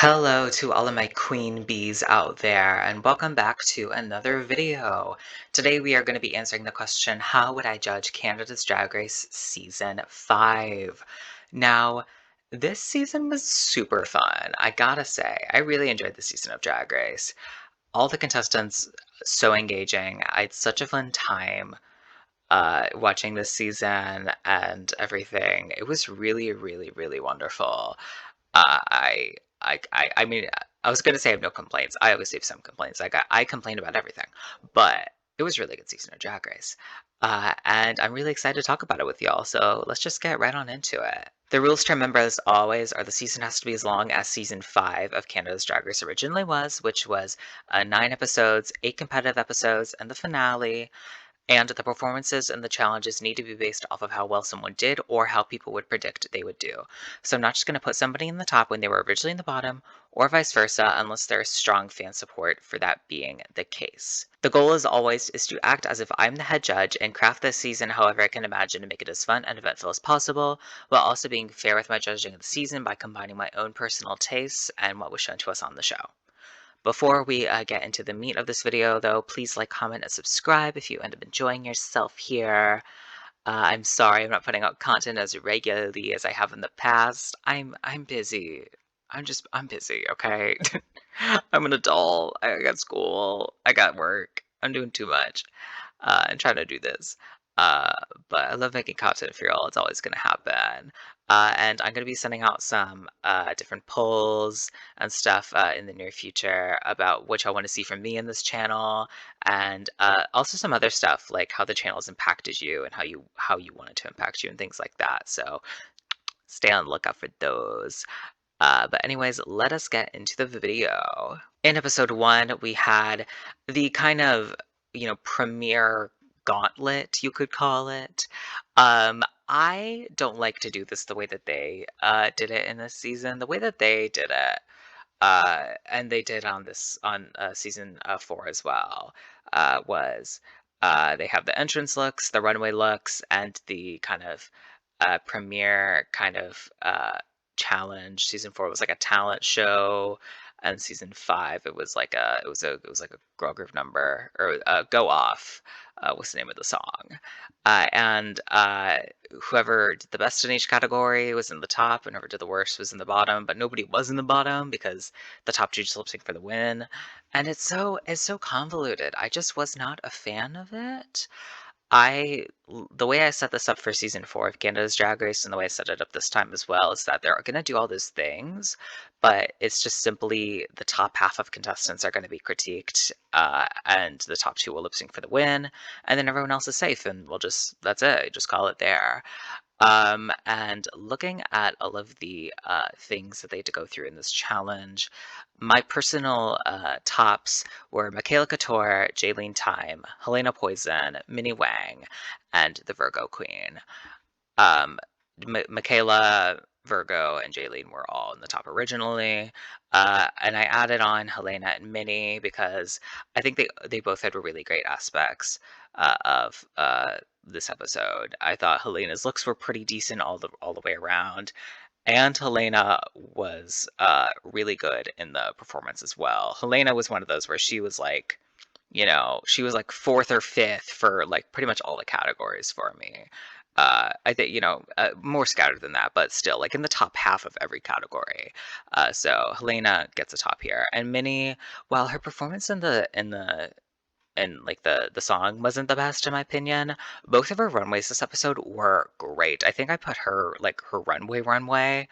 Hello to all of my queen bees out there, and welcome back to another video. Today we are going to be answering the question, how would I judge Canada's Drag Race Season 5? Now, this season was super fun, I gotta say. I really enjoyed the season of Drag Race. All the contestants, so engaging. I had such a fun time watching this season and everything. It was really, really, really wonderful. Uh, I, I mean, I was gonna say I have no complaints. I always have some complaints. I complain about everything, but it was a really good season of Drag Race, and I'm really excited to talk about it with y'all. So let's just get right on into it. The rules to remember, as always, are the season has to be as long as season 5 of Canada's Drag Race originally was, which was 9 episodes, 8 competitive episodes, and the finale. And the performances and the challenges need to be based off of how well someone did or how people would predict they would do. So I'm not just going to put somebody in the top when they were originally in the bottom, or vice versa, unless there's strong fan support for that being the case. The goal, as always, is to act as if I'm the head judge and craft this season however I can imagine to make it as fun and eventful as possible, while also being fair with my judging of the season by combining my own personal tastes and what was shown to us on the show. Before we get into the meat of this video, though, please like, comment, and subscribe if you end up enjoying yourself here. I'm sorry I'm not putting out content as regularly as I have in the past. I'm busy. I'm busy, okay? I'm an adult. I got school. I got work. I'm doing too much. And trying to do this. Uh, but I love making content for y'all. It's always going to happen. And I'm going to be sending out some different polls and stuff in the near future about what y'all want to see from me in this channel, and also some other stuff like how the channel has impacted you and how you want it to impact you and things like that. So stay on the lookout for those. But anyways, let us get into the video. In episode 1, we had the kind of, premiere gauntlet, you could call it. I don't like to do this the way that they did it in this season. The way that they did it, and they did on season 4 as well, was they have the entrance looks, the runway looks, and the kind of premiere kind of challenge. Season 4 was like a talent show, and season 5 it was like a girl group number, or Go Off was the name of the song. And whoever did the best in each category was in the top, and whoever did the worst was in the bottom. But nobody was in the bottom because the top two just lip sync for the win. And it's so convoluted. I just was not a fan of it. The way I set this up for season 4 of Canada's Drag Race, and the way I set it up this time as well, is that they're gonna do all those things, but it's just simply the top half of contestants are gonna be critiqued, and the top 2 will lip sync for the win, and then everyone else is safe, and that's it, just call it there. And looking at all of the things that they had to go through in this challenge, my personal tops were Michaela Couture, Jaylene Time, Helena Poison, Minnie Wang, and the Virgo Queen. Michaela, Virgo, and Jaylene were all in the top originally, and I added on Helena and Minnie because I think they both had really great aspects of this episode. I thought Helena's looks were pretty decent all the way around, and Helena was really good in the performance as well. Helena was one of those where she was like, she was like 4th or 5th for like pretty much all the categories for me. I think, more scattered than that, but still like in the top half of every category. So Helena gets a top here, and Minnie, while her performance in like the song wasn't the best in my opinion, both of her runways this episode were great. I think I put her runway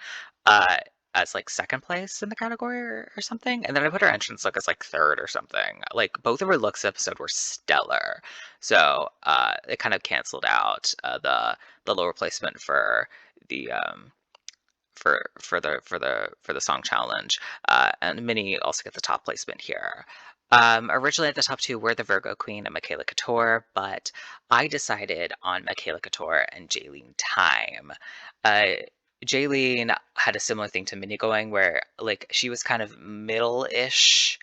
uh as like 2nd place in the category or something, and then I put her entrance look as like 3rd or something. Like both of her looks this episode were stellar, so it kind of canceled out the lower placement for the for the song challenge, and Minnie also gets the top placement here. Originally the top 2 were the Virgo Queen and Michaela Couture, but I decided on Michaela Couture and Jaylene Time. Uh, Jaylene had a similar thing to Minnie going, where like she was kind of middle-ish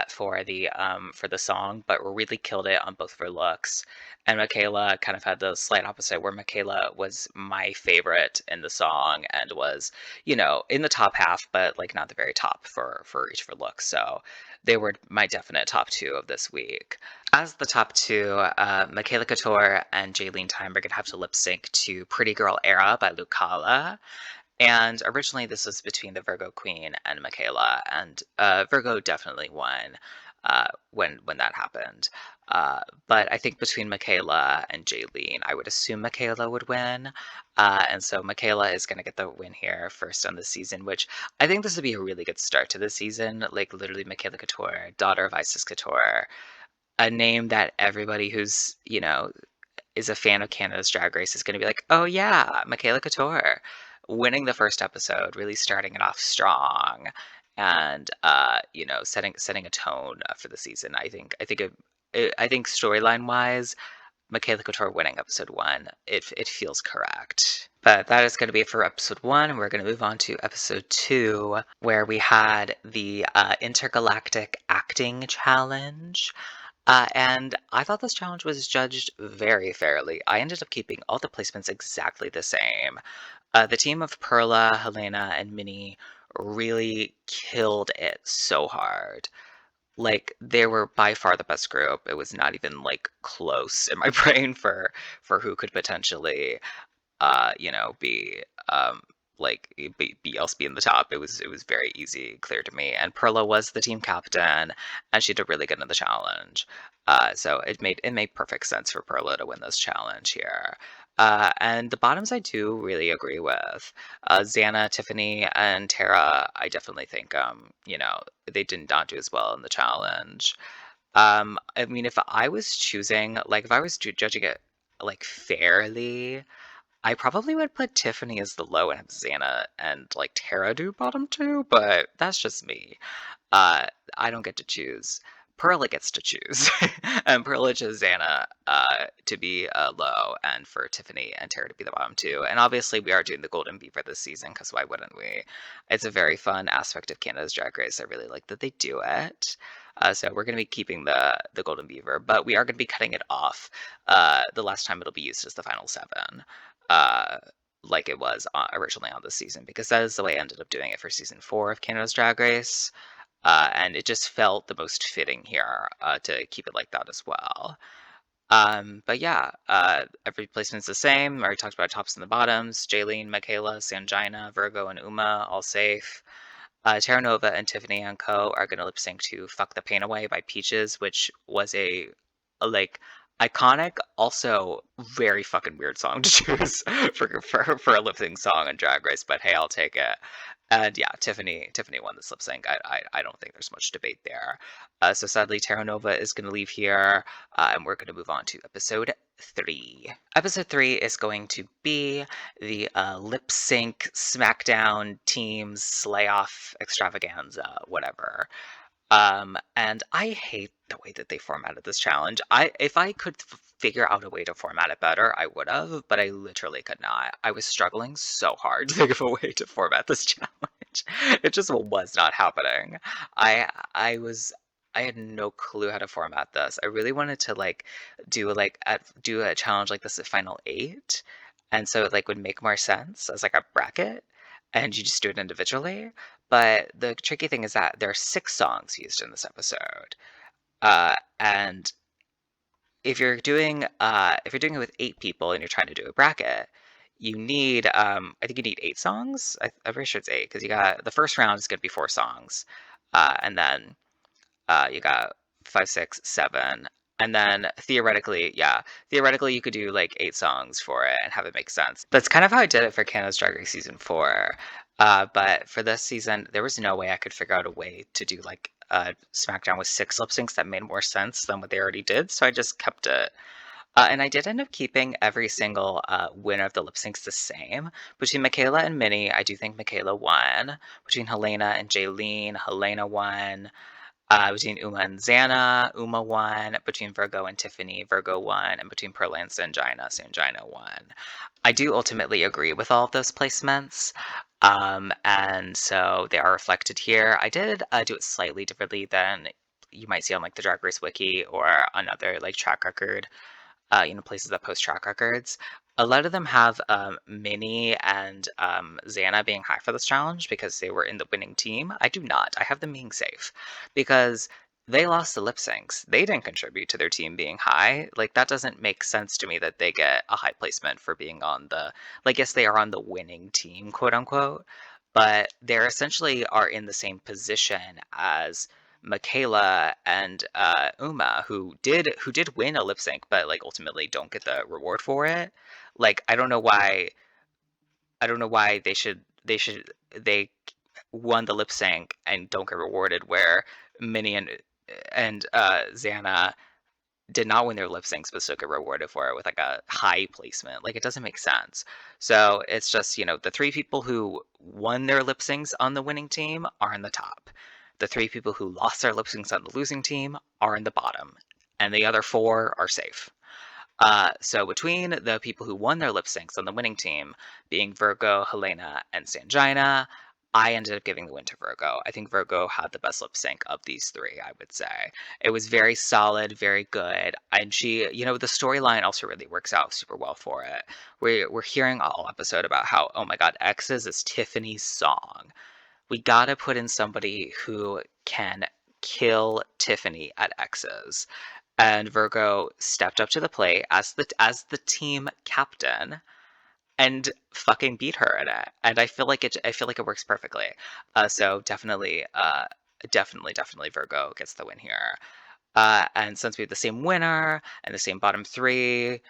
for the song, but really killed it on both of her looks. And Michaela kind of had the slight opposite, where Michaela was my favorite in the song and was, in the top half, but like not the very top for each of her looks. So they were my definite top two of this week. As the top two, Michaela Couture and Jaylene Time are gonna have to lip sync to "Pretty Girl Era" by Lucala. And originally, this was between the Virgo Queen and Michaela, and Virgo definitely won when that happened. But I think between Michaela and Jaylene, I would assume Michaela would win. And so Michaela is going to get the win here first on the season, which I think this would be a really good start to the season. Like, literally, Michaela Couture, daughter of Isis Couture, a name that everybody who's, is a fan of Canada's Drag Race is going to be like, oh yeah, Michaela Couture, winning the first episode, really starting it off strong, and setting a tone for the season. I think storyline wise, Michaela Couture winning episode one, it feels correct. But that is going to be it for episode one, and we're going to move on to episode two, where we had the Intergalactic Acting Challenge. And I thought this challenge was judged very fairly. I ended up keeping all the placements exactly the same. The team of Perla, Helena, and Minnie really killed it so hard. Like, they were by far the best group. It was not even like close in my brain for who could potentially be be in the top. It was very easy, clear to me. And Perla was the team captain, and she did really good in the challenge. So it made perfect sense for Perla to win this challenge here. And the bottoms I do really agree with. Xana, Tiffany, and Tara, I definitely think they did not do as well in the challenge. I mean, if I was choosing, like, if I was judging it like fairly, I probably would put Tiffany as the low and have Xana and like Tara do bottom two, but that's just me. Uh, I don't get to choose. Perla gets to choose, and Perla chose Xana to be low, and for Tiffany and Tara to be the bottom two. And obviously, we are doing the Golden Beaver this season, because why wouldn't we? It's a very fun aspect of Canada's Drag Race. I really like that they do it. So we're going to be keeping the Golden Beaver, but we are going to be cutting it off. The last time it'll be used is the final seven, uh, like it was originally on this season, because that is the way I ended up doing it for season 4 of Canada's Drag Race. And it just felt the most fitting here to keep it like that as well. But yeah, every placement's the same. I already talked about tops and the bottoms. Jaylene, Michaela, Sangina, Virgo, and Uma, all safe. Terra Nova and Tiffany and Co. are going to lip sync to Fuck the Pain Away by Peaches, which was a like iconic, also very fucking weird song to choose for a lip sync song on Drag Race, but hey, I'll take it. And yeah, Tiffany won this lip sync. I don't think there's much debate there. So sadly, Terra Nova is going to leave here, and we're going to move on to episode 3. Episode 3 is going to be the lip sync Smackdown teams slay off extravaganza, whatever. And I hate the way that they formatted this challenge. If I could figure out a way to format it better, I would have, but I literally could not. I was struggling so hard to think of a way to format this challenge. It just was not happening. I had no clue how to format this. I really wanted to do a challenge like this at Final 8, and so it would make more sense as like a bracket, and you just do it individually. But the tricky thing is that there are 6 songs used in this episode. And if you're doing it with 8 people and you're trying to do a bracket, you need I think you need 8 songs. I'm pretty sure it's 8, because you got the first round is going to be 4 songs, and then you got 5, 6, 7, and then theoretically you could do like 8 songs for it and have it make sense. That's kind of how I did it for Canada's Drag Race season 4. But for this season, there was no way I could figure out a way to do like SmackDown with 6 lip syncs that made more sense than what they already did, so I just kept it. And I did end up keeping every single winner of the lip syncs the same. Between Michaela and Minnie, I do think Michaela won. Between Helena and Jaylene, Helena won. Between Uma and Xana, Uma won. Between Virgo and Tiffany, Virgo won. And between Perla and Sangina, Sangina won. I do ultimately agree with all of those placements. And so they are reflected here. I did do it slightly differently than you might see on like the Drag Race Wiki or another like track record, places that post track records. A lot of them have Minnie and Xana being high for this challenge because they were in the winning team. I do not. I have them being safe because they lost the lip syncs. They didn't contribute to their team being high. Like, that doesn't make sense to me that they get a high placement for being on the, like, yes, they are on the winning team, quote unquote, but they're essentially are in the same position as Michaela and Uma, who did win a lip sync, but like ultimately don't get the reward for it. Like, I don't know why they won the lip sync and don't get rewarded, where Minnie and Xana did not win their lip syncs but still get rewarded for it with like a high placement. Like, it doesn't make sense. So it's just, the three people who won their lip syncs on the winning team are in the top. The three people who lost their lip syncs on the losing team are in the bottom. And the other four are safe. So between the people who won their lip syncs on the winning team, being Virgo, Helena, and Sangina, I ended up giving the win to Virgo. I think Virgo had the best lip sync of these three, I would say. It was very solid, very good. And she, the storyline also really works out super well for it. We're hearing all episode about how, oh my god, X's is Tiffany's song. We gotta put in somebody who can kill Tiffany at X's. And Virgo stepped up to the plate as the team captain and fucking beat her at it. And I feel like it works perfectly. So definitely Virgo gets the win here. And since we have the same winner and the same bottom three,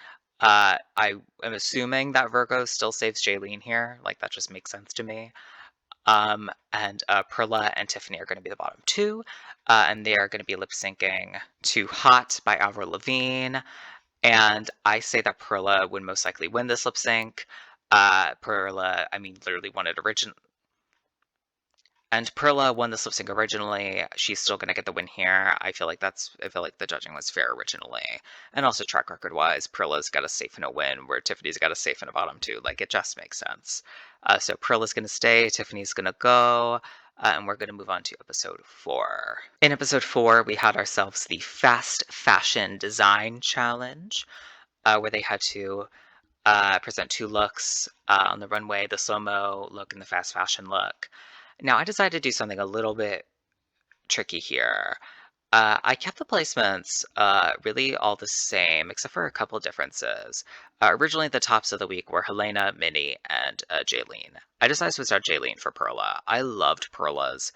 I am assuming that Virgo still saves Jaylene here. Like, that just makes sense to me. And Perla and Tiffany are going to be the bottom two, and they are going to be lip syncing to Hot by Avril Lavigne. And I say that Perla would most likely win this lip sync. Perla, I mean, literally won it originally. And Perla won this lip sync originally. She's still gonna get the win here. I feel like the judging was fair originally. And also track record wise, Perla's got a safe and a win, where Tiffany's got a safe and a bottom two. Like, it just makes sense. So Perla's gonna stay, Tiffany's gonna go, and we're gonna move on to episode 4. In episode 4, we had ourselves the Fast Fashion Design Challenge, where they had to present 2 looks on the runway, the slow-mo look and the fast fashion look. Now, I decided to do something a little bit tricky here. I kept the placements really all the same, except for a couple differences. Originally, the tops of the week were Helena, Minnie, and Jaylene. I decided to switch out Jaylene for Perla. I loved Perla's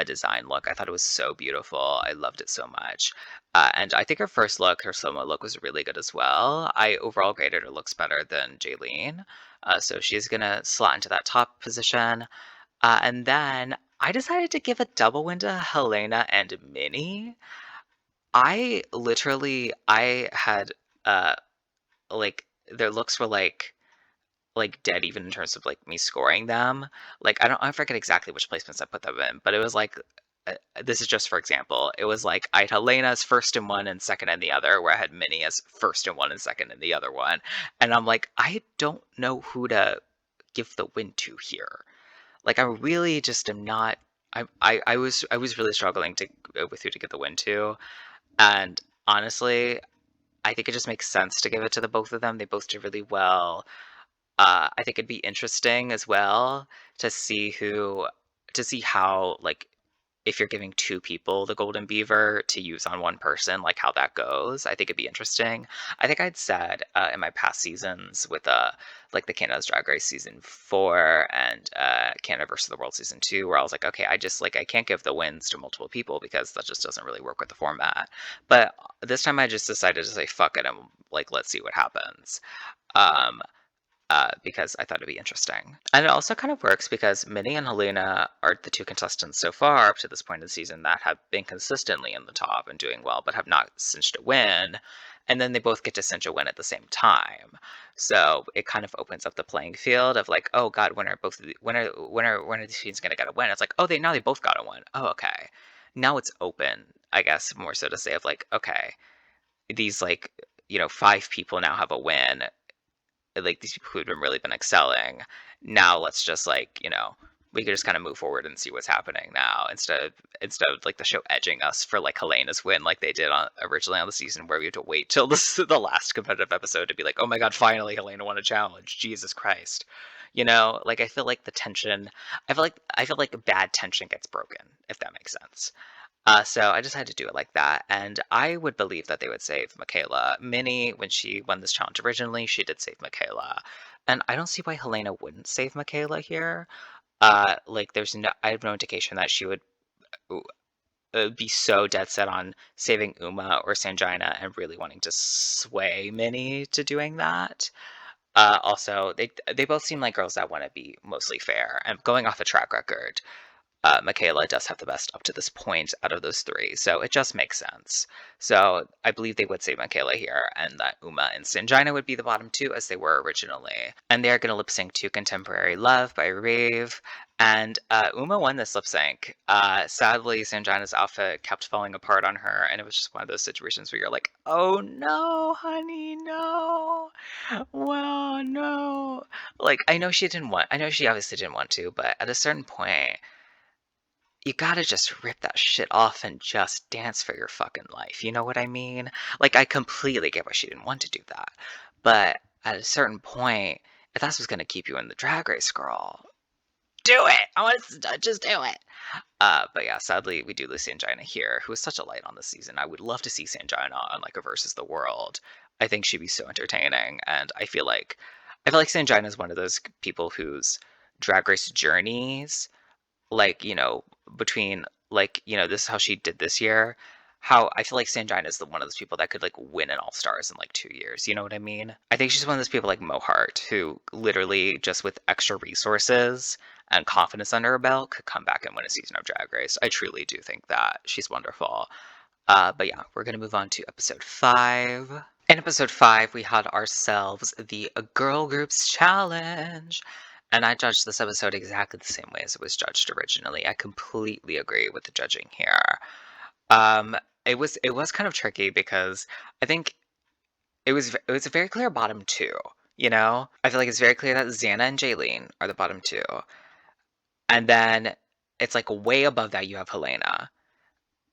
design look. I thought it was so beautiful. I loved it so much. And I think her first look, her slow-mo look, was really good as well. I overall graded her looks better than Jaylene. So she's going to slot into that top position. And then I decided to give a double win to Helena and Minnie. I had, like, their looks were like dead even in terms of like me scoring them. Like, I forget exactly which placements I put them in, but it was like, this is just for example. It was like I had Helena as first in one and second in the other, where I had Minnie as first in one and second in the other one. And I'm like, I don't know who to give the win to here. Like, I really just am not. I was really struggling to with who to get the win to, and honestly, I think it just makes sense to give it to the both of them. They both did really well. I think it'd be interesting as well to see how, like, if you're giving 2 people the golden beaver to use on 1 person, like, how that goes. I think it'd be interesting. I think I'd said in my past seasons with like the Canada's Drag Race season 4 and Canada versus the World season 2, where I was like, okay, I can't give the wins to multiple people because that just doesn't really work with the format. But this time I just decided to say fuck it and, like, let's see what happens. Um, because I thought it'd be interesting. And it also kind of works because Minnie and Helena are the 2 contestants so far up to this point in the season that have been consistently in the top and doing well, but have not cinched a win. And then they both get to cinch a win at the same time. So it kind of opens up the playing field of like, oh god, when are these teams gonna get a win? It's like, oh, now they both got a win. Oh, okay. Now it's open, I guess, more so to say of like, okay, these, like, 5 people now have a win, like, these people who've really been excelling. now let's just like, we could just kind of move forward and see what's happening now instead of like the show edging us for like Helena's win like they did originally on the season where we had to wait till the last competitive episode to be like, oh my god, finally Helena won a challenge. Jesus Christ. Like I feel like the tension I feel like bad tension gets broken, if that makes sense. So I just had to do it like that, and I would believe that they would save Michaela. Minnie, when she won this challenge originally, she did save Michaela, and I don't see why Helena wouldn't save Michaela here. Like I have no indication that she would be so dead set on saving Uma or Sangina and really wanting to sway Minnie to doing that. Also, they both seem like girls that want to be mostly fair, and going off a track record, Michaela does have the best up to this point out of those three, so it just makes sense. So I believe they would say Michaela here, and that Uma and Sangina would be the bottom two as they were originally. And they are going to lip sync to Contemporary Love by Rave. And Uma won this lip sync. Sadly, Sangina's outfit kept falling apart on her, and it was just one of those situations where you're like, oh no, honey, no. Well, no. Like, I know she obviously didn't want to, but at a certain point, you gotta just rip that shit off and just dance for your fucking life. You know what I mean? Like, I completely get why she didn't want to do that. But at a certain point, if that's what's gonna keep you in the drag race, girl, do it! I want to just do it. But yeah, sadly, we do lose Sangina here, who is such a light on this season. I would love to see Sangina on like a Versus the World. I think she'd be so entertaining, and I feel like Sangina is one of those people whose drag race journeys like, between like, this is how she did this year. How I feel like Sangina is one of those people that could like win an All Stars in like 2 years. You know what I mean? I think she's one of those people like Mohart who literally just with extra resources and confidence under her belt could come back and win a season of Drag Race. I truly do think that she's wonderful. But yeah, we're gonna move on to episode 5. In episode 5, we had ourselves the Girl Groups Challenge. And I judged this episode exactly the same way as it was judged originally. I completely agree with the judging here. Um, it was kind of tricky because I think it was a very clear bottom two. I feel like it's very clear that Xana and Jaylene are the bottom two, and then it's like way above that you have Helena,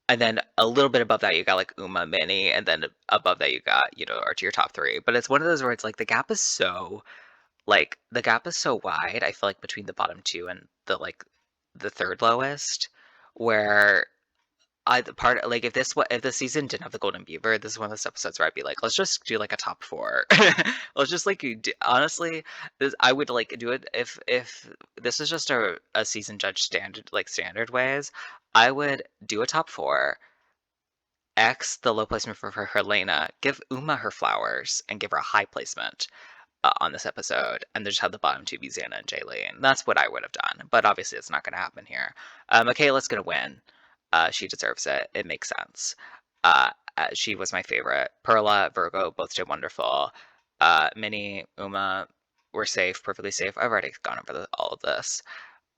and then a little bit above that you got like Uma, Minnie, and then above that you got are to your top three. But it's one of those where it's like the gap is so wide, I feel like between the bottom two and the third lowest, where the part like if the season didn't have the Golden Beaver, this is one of those episodes where I'd be like, let's just do like a top four. Let's just like honestly, I would like do it if this is just a season judge standard ways. I would do a top four. X the low placement for Helena, give Uma her flowers, and give her a high placement on this episode, and just have the bottom two be Xana and Jaylene. That's what I would have done, but obviously it's not going to happen here. Michaela's going to win. She deserves it. It makes sense. She was my favorite. Perla, Virgo, both did wonderful. Minnie, Uma were safe, perfectly safe. I've already gone over all of this.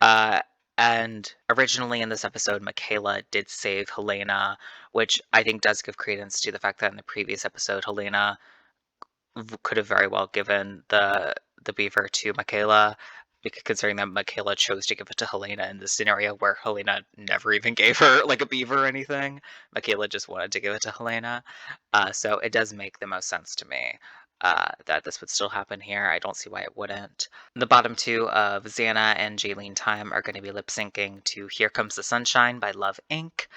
And originally in this episode, Michaela did save Helena, which I think does give credence to the fact that in the previous episode, Helena could have very well given the beaver to Michaela, considering that Michaela chose to give it to Helena in this scenario where Helena never even gave her like a beaver or anything. Michaela just wanted to give it to Helena. So it does make the most sense to me that this would still happen here. I don't see why it wouldn't. The bottom two of Xana and Jaylene Time are going to be lip syncing to Here Comes the Sunshine by Love Inc.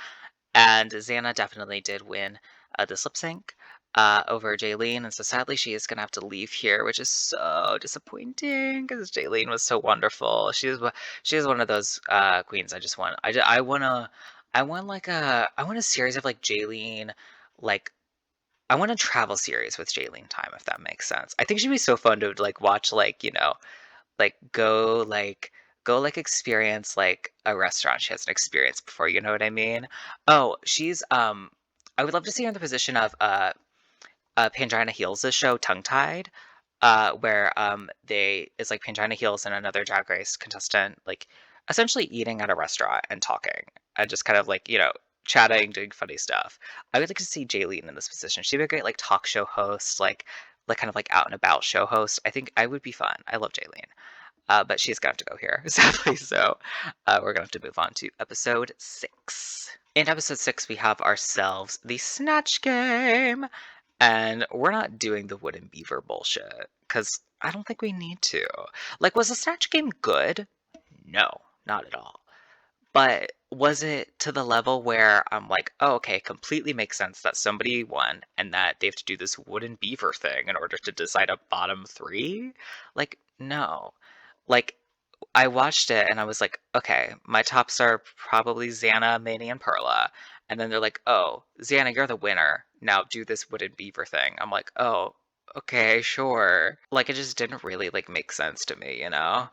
And Xana definitely did win this lip sync over Jaylene, and so sadly she is going to have to leave here, which is so disappointing because Jaylene was so wonderful. She is one of those queens. I want a series of like Jaylene, like I want a travel series with Jaylene Time, if that makes sense. I think she'd be so fun to like watch, like like go experience like a restaurant she hasn't experienced before. You know what I mean? Oh, I would love to see her in the position of Pangina Heels' show Tongue Tied, where they it's like Pangina Heels and another Drag Race contestant like essentially eating at a restaurant and talking and just kind of like chatting, doing funny stuff. I would like to see Jaylene in this position. She'd be a great like talk show host, like kind of like out and about show host. I think I would be fun. I love Jaylene. but she's gonna have to go here, sadly. So we're gonna have to move on to episode 6. In episode 6, we have ourselves the Snatch Game, and we're not doing the wooden beaver bullshit because I don't think we need to. Like, was the Snatch Game good? No, not at all. But was it to the level where I'm like, oh, okay, completely makes sense that somebody won and that they have to do this wooden beaver thing in order to decide a bottom 3? Like, no. Like, I watched it and I was like, okay, my tops are probably Xana, Manny, and Perla. And then they're like, oh, Xana, you're the winner. Now do this wooden beaver thing. I'm like, oh, okay, sure. Like, it just didn't really, like, make sense to me, you know?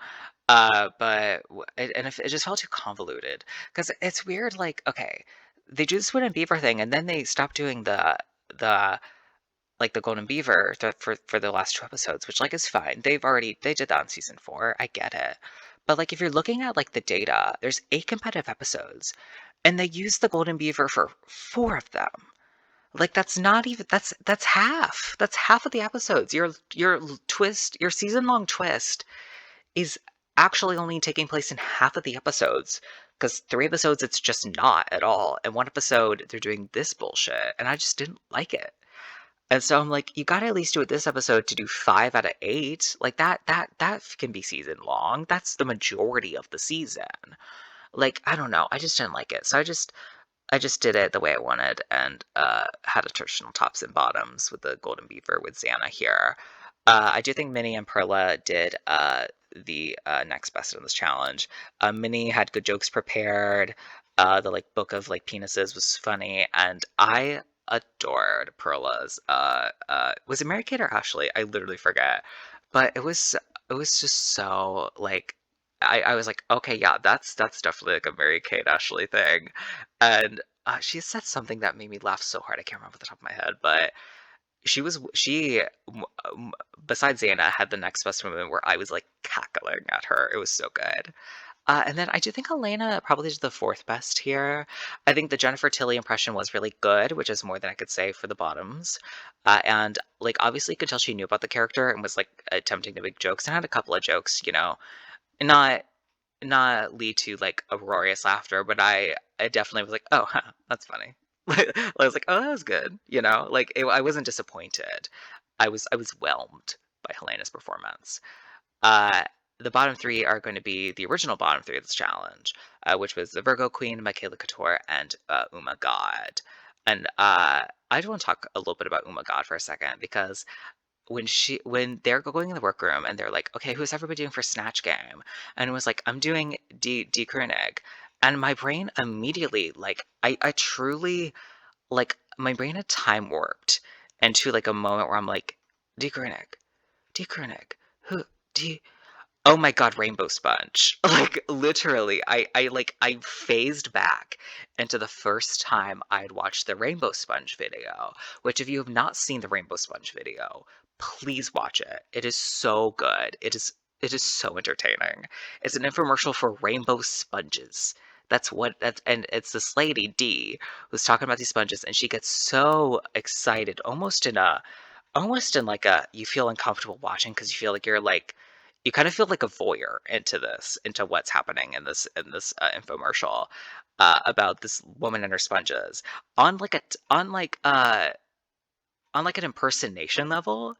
It just felt too convoluted. Because it's weird, like, okay, they do this wooden beaver thing and then they stop doing the like the Golden Beaver for the last 2 episodes, which like is fine. They did that in season 4. I get it. But like if you're looking at like the data, there's 8 competitive episodes and they used the Golden Beaver for 4 of them. Like that's not even that's half. That's half of the episodes. Your season long twist is actually only taking place in half of the episodes. Because 3 episodes it's just not at all. And 1 episode they're doing this bullshit. And I just didn't like it. And so I'm like, you gotta at least do it this episode to do 5 out of 8. Like that can be season long. That's the majority of the season. Like, I don't know. I just didn't like it. So I just did it the way I wanted and had a traditional tops and bottoms with the Golden Beaver with Xana here. I do think Minnie and Perla did the next best in this challenge. Minnie had good jokes prepared. The like book of like penises was funny, and I adored Perla's. Was it Mary Kate or Ashley? I literally forget, but it was just so like. I was like, okay, yeah, that's definitely like a Mary Kate Ashley thing, and she said something that made me laugh so hard. I can't remember off the top of my head, but she besides Xana had the next best moment where I was like cackling at her. It was so good. And then I do think Elena probably did the 4th best here. I think the Jennifer Tilly impression was really good, which is more than I could say for the bottoms. And like obviously you could tell she knew about the character and was like attempting to make jokes and had a couple of jokes, not not lead to like uproarious laughter, but I definitely was like, oh, huh, that's funny. I was like, oh, that was good. I wasn't disappointed. I was whelmed by Helena's performance. Uh, the bottom 3 are going to be the original bottom 3 of this challenge, which was the Virgo Queen, Michaela Couture, and Uma God. And I just want to talk a little bit about Uma God for a second because when they're going in the workroom and they're like, okay, who's everybody doing for Snatch Game? And it was like, I'm doing D Koenig. And my brain immediately, like, I truly, like, my brain had time warped into like a moment where I'm like, D Koenig, D Koenig, who, D, oh my god, Rainbow Sponge. Like literally, I phased back into the first time I'd watched the Rainbow Sponge video, which if you have not seen the Rainbow Sponge video, please watch it. It is so good. It is so entertaining. It's an infomercial for rainbow sponges. And it's this lady D who's talking about these sponges and she gets so excited almost in like a you feel uncomfortable watching because you feel like you kind of feel like a voyeur into what's happening in this infomercial about this woman and her sponges on like a on like an impersonation level.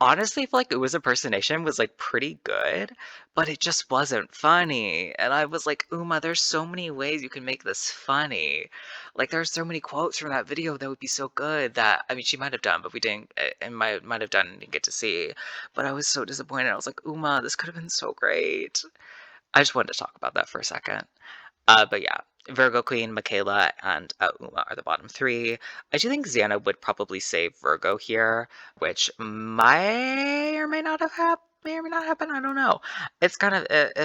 Honestly, I feel like Uma's impersonation was like pretty good, but it just wasn't funny. And I was like, Uma, there's so many ways you can make this funny. Like there's so many quotes from that video that would be so good that I mean she might have done, but we didn't and might have done and didn't get to see. But I was so disappointed. I was like, Uma, this could have been so great. I just wanted to talk about that for a second. But yeah, Virgo Queen, Michaela, and Uma are the bottom 3. I do think Xana would probably save Virgo here, which may or may not may or may not happen. I don't know. It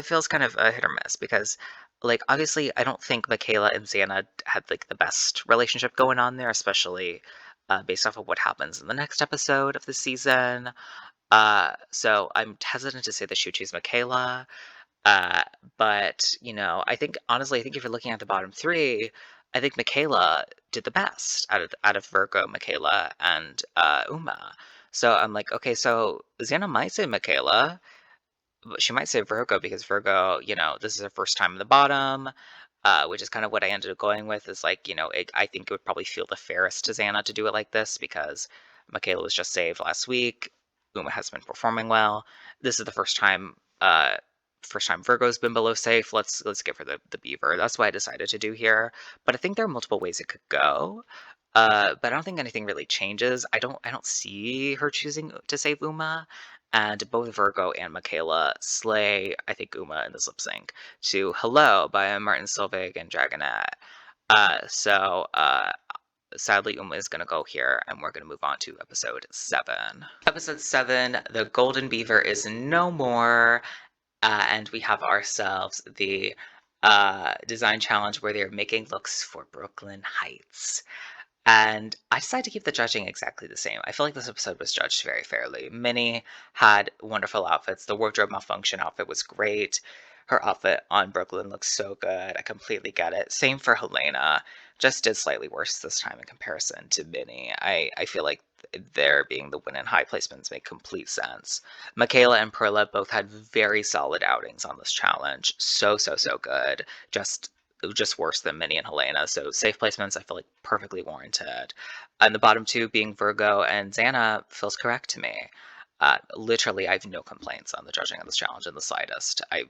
feels kind of a hit or miss because, like, obviously, I don't think Michaela and Xana had like the best relationship going on there, especially based off of what happens in the next episode of the season. So I'm hesitant to say that she would choose Michaela. Uh, but I think honestly, I think if you're looking at the bottom 3, I think Michaela did the best out of Virgo, Michaela, and Uma. So I'm like, okay, so Xana might say Michaela. but she might say Virgo because Virgo, this is her first time in the bottom, which is kind of what I ended up going with. Is like, I think it would probably feel the fairest to Xana to do it like this because Michaela was just saved last week. Uma has been performing well. This is the first time Virgo's been below safe. Let's give her the beaver. That's what I decided to do here. But I think there are multiple ways it could go. But I don't think anything really changes. I don't see her choosing to save Uma, and both Virgo and Michaela slay, I think, Uma in this lip sync to Hello by Martin Solveig and Dragonette. So sadly, Uma is going to go here, and we're going to move on to episode 7. Episode 7, The Golden Beaver is no more, and we have ourselves the design challenge where they're making looks for Brooklyn Heights. And I decided to keep the judging exactly the same. I feel like this episode was judged very fairly. Minnie had wonderful outfits. The wardrobe malfunction outfit was great. Her outfit on Brooklyn looks so good. I completely get it. Same for Helena. Just did slightly worse this time in comparison to Minnie. I feel like there being the win and high placements make complete sense. Michaela and Perla both had very solid outings on this challenge. So good. Just worse than Minnie and Helena. So safe placements, I feel like perfectly warranted. And the bottom two being Virgo and Xana feels correct to me. Literally, I have no complaints on the judging of this challenge in the slightest. I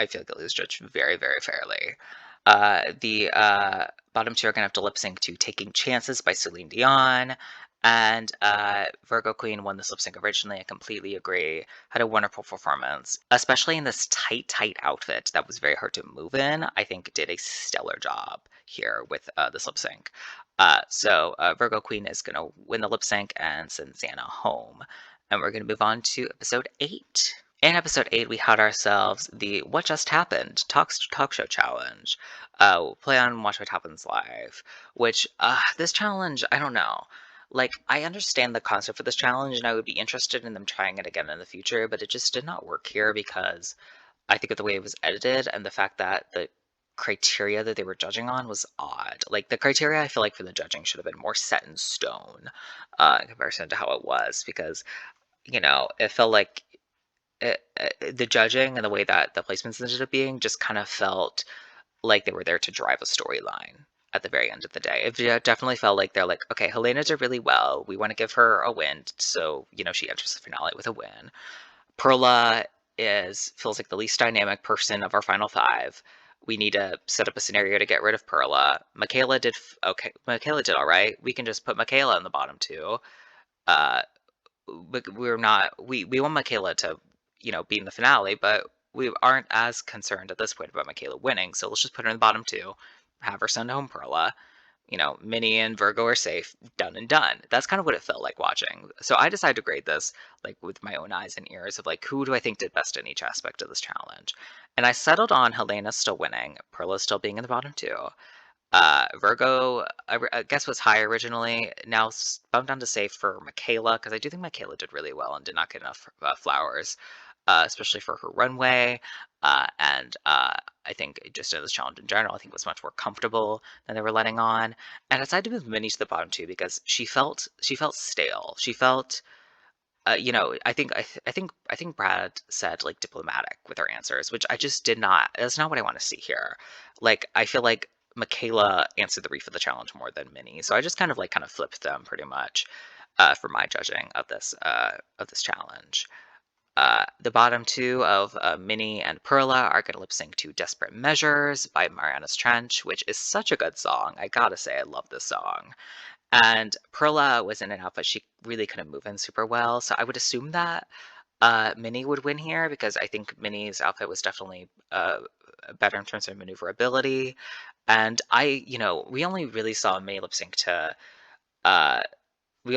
feel like it was judged very fairly. The bottom two are going to have to lip sync to Taking Chances by Celine Dion. And Virgo Queen won this lip sync originally. I completely agree. Had a wonderful performance, especially in this tight outfit that was very hard to move in. I think did a stellar job here with this lip sync. So Virgo Queen is going to win the lip sync and send Xana home. And we're going to move on to episode 8. In episode 8, we had ourselves the What Just Happened talk show challenge. Play on Watch What Happens Live, which this challenge, I don't know. Like, I understand the concept for this challenge, and I would be interested in them trying it again in the future, but it just did not work here because I think of the way it was edited and the fact that the criteria that they were judging on was odd. Like, the criteria I feel like for the judging should have been more set in stone in comparison to how it was because, it felt like the judging and the way that the placements ended up being just kind of felt like they were there to drive a storyline at the very end of the day. It definitely felt like they're like, okay, Helena did really well. We want to give her a win. So, she enters the finale with a win. Perla feels like the least dynamic person of our final 5. We need to set up a scenario to get rid of Perla. Michaela did okay. Michaela did all right. We can just put Michaela in the bottom 2. We're not. We want Michaela to, be in the finale, but we aren't as concerned at this point about Michaela winning. So let's just put her in the bottom 2. Have her send home Perla. Minnie and Virgo are safe, done and done. That's kind of what it felt like watching. So I decided to grade this like with my own eyes and ears of like who do I think did best in each aspect of this challenge. And I settled on Helena still winning, Perla still being in the bottom 2. Virgo, I guess was high originally. Now bumped down to safe for Michaela because I do think Michaela did really well and did not get enough flowers, especially for her runway. And I think just in this challenge in general, I think it was much more comfortable than they were letting on. And I decided to move Minnie to the bottom 2 because she felt stale. She felt I think Brad said like diplomatic with her answers, which I just did not. That's not what I want to see here. Like I feel like Michaela answered the reef of the challenge more than Minnie, so I just kind of flipped them pretty much for my judging of this challenge. The bottom 2 of Minnie and Perla are going to lip sync to Desperate Measures by Mariana's Trench, which is such a good song. I gotta say, I love this song. And Perla was in an outfit she really couldn't move in super well, so I would assume that Minnie would win here because I think Minnie's outfit was definitely better in terms of maneuverability. And we only really saw Minnie lip sync to uh, we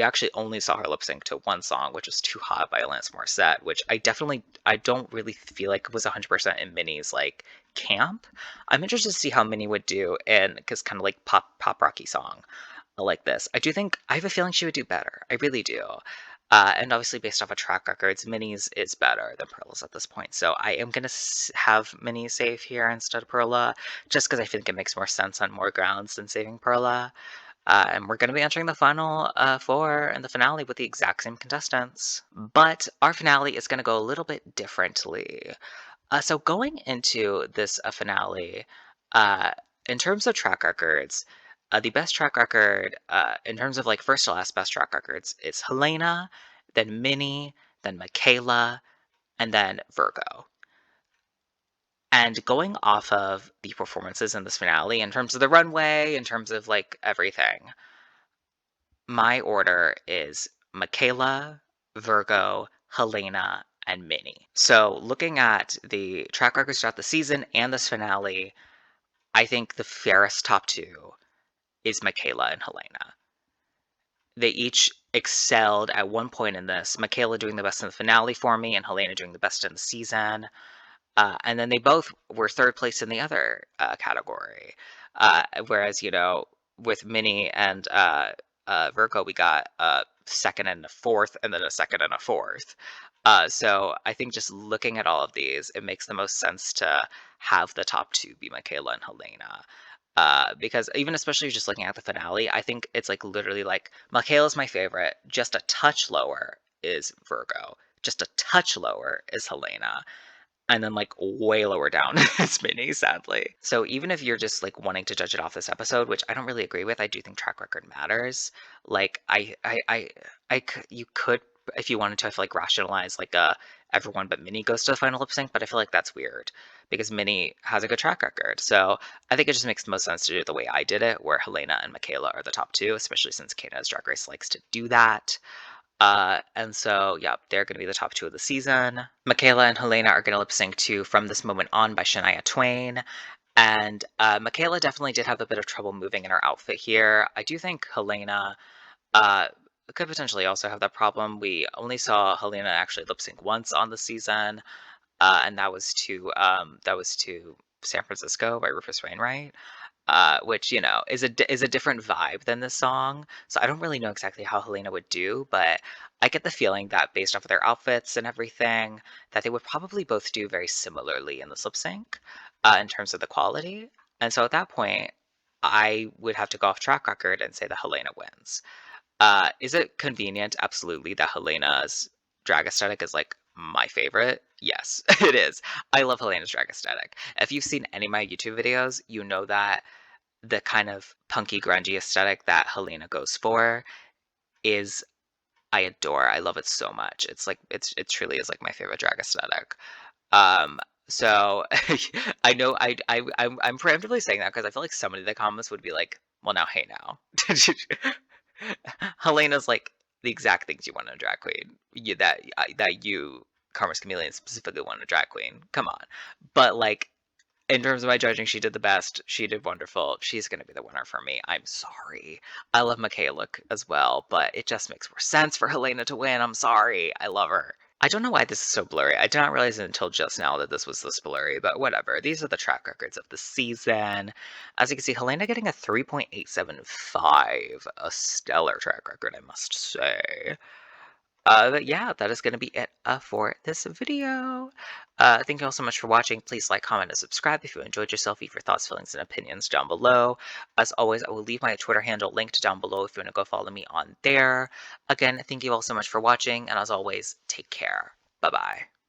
actually only saw her lip sync to one song, which was "Too Hot" by Alanis Morissette, which I don't really feel like was 100% in Minnie's like camp. I'm interested to see how Minnie would do in because kind of like pop rocky song like this. I have a feeling she would do better. I really do. And obviously, based off of track records, Minnie's is better than Perla's at this point. So I am gonna have Minnie save here instead of Perla, just because I think it makes more sense on more grounds than saving Perla. And we're going to be entering the final four and the finale with the exact same contestants. But our finale is going to go a little bit differently. So going into this finale, uh, in terms of track records, the best track record, in terms of like first to last best track records, is Helena, then Minnie, then Michaela, and then Virgo. And going off of the performances in this finale, in terms of the runway, in terms of like everything, my order is Michaela, Virgo, Helena, and Minnie. So looking at the track records throughout the season and this finale, I think the fairest top two is Michaela and Helena. They each excelled at one point in this. Michaela doing the best in the finale for me, and Helena doing the best in the season. And then they both were third place in the other category. Whereas, with Minnie and Virgo, we got a second and a fourth, and then a second and a fourth. So I think just looking at all of these, it makes the most sense to have the top two be Michaela and Helena. Because even especially just looking at the finale, I think it's like literally like Michaela's my favorite. Just a touch lower is Virgo. Just a touch lower is Helena. And then, like, way lower down is Minnie, sadly. So even if you're just, like, wanting to judge it off this episode, which I don't really agree with, I do think track record matters. Like, you could, if you wanted to, I feel like rationalize, like, everyone but Minnie goes to the final lip sync, but I feel like that's weird because Minnie has a good track record. So I think it just makes the most sense to do it the way I did it, where Helena and Michaela are the top two, especially since Canada's Drag Race likes to do that. And so, yeah, they're going to be the top two of the season. Michaela and Helena are going to lip sync to From This Moment On by Shania Twain. And Michaela definitely did have a bit of trouble moving in her outfit here. I do think Helena uh, could potentially also have that problem. We only saw Helena actually lip sync once on the season, and that was to San Francisco by Rufus Wainwright. Which is a different vibe than this song. So I don't really know exactly how Helena would do, but I get the feeling that based off of their outfits and everything, that they would probably both do very similarly in the lip sync, in terms of the quality. And so at that point, I would have to go off track record and say that Helena wins. Is it convenient? Absolutely, that Helena's drag aesthetic is like my favorite. Yes, it is. I love Helena's drag aesthetic. If you've seen any of my YouTube videos, you know that the kind of punky grungy aesthetic that Helena goes for is I adore. I love it so much. It's like it truly is like my favorite drag aesthetic. So I know I'm preemptively saying that because I feel like somebody in the comments would be like, well now hey now. Helena's like the exact things you want in a drag queen. That you Karma's Chameleon specifically want in a drag queen. Come on. But like in terms of my judging, she did the best. She did wonderful. She's going to be the winner for me. I'm sorry. I love Michaela as well, but it just makes more sense for Helena to win. I'm sorry. I love her. I don't know why this is so blurry. I did not realize it until just now that this was this blurry, but whatever. These are the track records of the season. As you can see, Helena getting a 3.875, a stellar track record, I must say. But yeah, that is going to be it for this video. Thank you all so much for watching. Please like, comment, and subscribe if you enjoyed yourself. Leave your thoughts, feelings, and opinions down below. As always, I will leave my Twitter handle linked down below if you want to go follow me on there. Again, thank you all so much for watching, and as always, take care. Bye-bye.